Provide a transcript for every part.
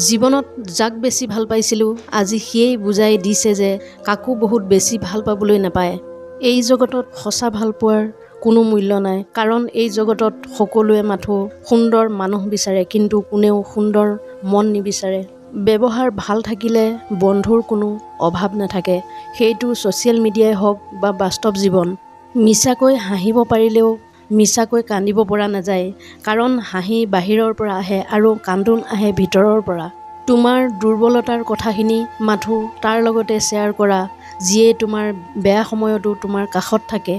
জীৱনত যাক বেছি ভাল পাইছিলোঁ আজি সিয়েই বুজাই দিছে যে কাকো বহুত বেছি ভাল পাবলৈ নাপায়। এই জগতত সঁচা ভাল পোৱাৰ কোনো মূল্য নাই, কাৰণ এই জগতত সকলোৱে মাথো সুন্দৰ মানুহ বিচাৰে, কিন্তু কোনেও সুন্দৰ মন নিবিচাৰে। ব্যৱহাৰ ভাল থাকিলে বন্ধুৰ কোনো অভাৱ নাথাকে, সেইটো ছ'চিয়েল মিডিয়াই হওক বা বাস্তৱ জীৱন। মিছাকৈ হাঁহিব পাৰিলেও মিছাকৈ কান্দিব পৰা নাযায়, কাৰণ হাঁহি বাহিৰৰ পৰা আহে আৰু কান্দোন আহে ভিতৰৰ পৰা। তোমাৰ দুৰ্বলতাৰ কথাখিনি মাথো তাৰ লগতে শ্বেয়াৰ কৰা, যিয়ে তোমাৰ বেয়া সময়তো তোমাৰ কাষত থাকে।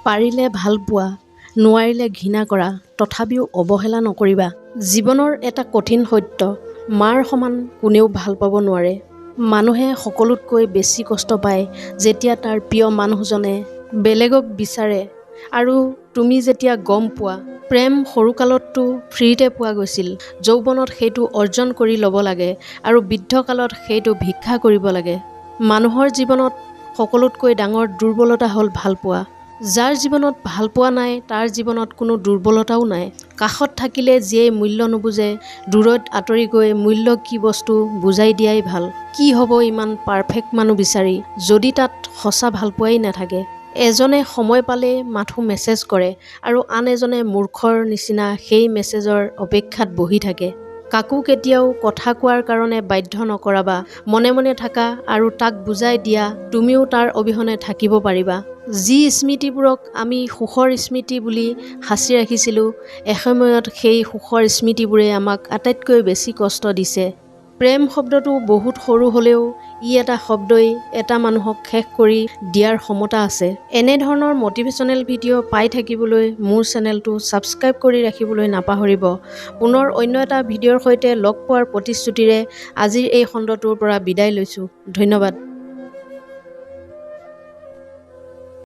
পাৰিলে ভাল পোৱা, নোৱাৰিলে ঘৃণা কৰা, তথাপিও অৱহেলা নকৰিবা। জীৱনৰ এটা কঠিন সত্য, মাৰ সমান কোনেও ভাল পাব নোৱাৰে। মানুহে সকলোতকৈ বেছি কষ্ট পায় যেতিয়া তাৰ প্ৰিয় মানুহজনে বেলেগক বিচাৰে আৰু তুমি যেতিয়া গম পোৱা। প্ৰেম সৰুকালততো ফ্ৰীতে পোৱা গৈছিল, যৌৱনত সেইটো অৰ্জন কৰি ল'ব লাগে আৰু বৃদ্ধকালত সেইটো ভিক্ষা কৰিব লাগে। মানুহৰ জীৱনত সকলোতকৈ ডাঙৰ দুৰ্বলতা হ'ল ভালপোৱা। যাৰ জীৱনত ভালপোৱা নাই তাৰ জীৱনত কোনো দুৰ্বলতাও নাই। কাষত থাকিলে যিয়ে মূল্য নুবুজে, দূৰত আঁতৰি গৈ মূল্য কি বস্তু বুজাই দিয়াই ভাল। কি হ'ব ইমান পাৰফেক্ট মানুহ বিচাৰি, যদি তাত সঁচা ভালপোৱাই নাথাকে। এজনে সময় পালে মাথো মেছেজ কৰে আৰু আন এজনে মূৰ্খৰ নিচিনা সেই মেছেজৰ অপেক্ষাত বহি থাকে। কাকো কেতিয়াও কথা কোৱাৰ কাৰণে বাধ্য নকৰাবা, মনে মনে থাকা আৰু তাক বুজাই দিয়া তুমিও তাৰ অবিহনে থাকিব পাৰিবা। যি স্মৃতিবোৰক আমি সুখৰ স্মৃতি বুলি সাঁচি ৰাখিছিলোঁ, এসময়ত সেই সুখৰ স্মৃতিবোৰে আমাক আটাইতকৈ বেছি কষ্ট দিছে। প্ৰেম শব্দটো বহুত সৰু হ'লেও ই এটা শব্দই এটা মানুহক শেষ কৰি দিয়াৰ ক্ষমতা আছে। এনেধৰণৰ মটিভেশ্যনেল ভিডিঅ' পাই থাকিবলৈ মোৰ চেনেলটো ছাবস্ক্ৰাইব কৰি ৰাখিবলৈ নাপাহৰিব। পুনৰ অন্য এটা ভিডিঅ'ৰ সৈতে লগ পোৱাৰ প্ৰতিশ্ৰুতিৰে আজিৰ এই খণ্ডটোৰ পৰা বিদায় লৈছোঁ। ধন্যবাদ।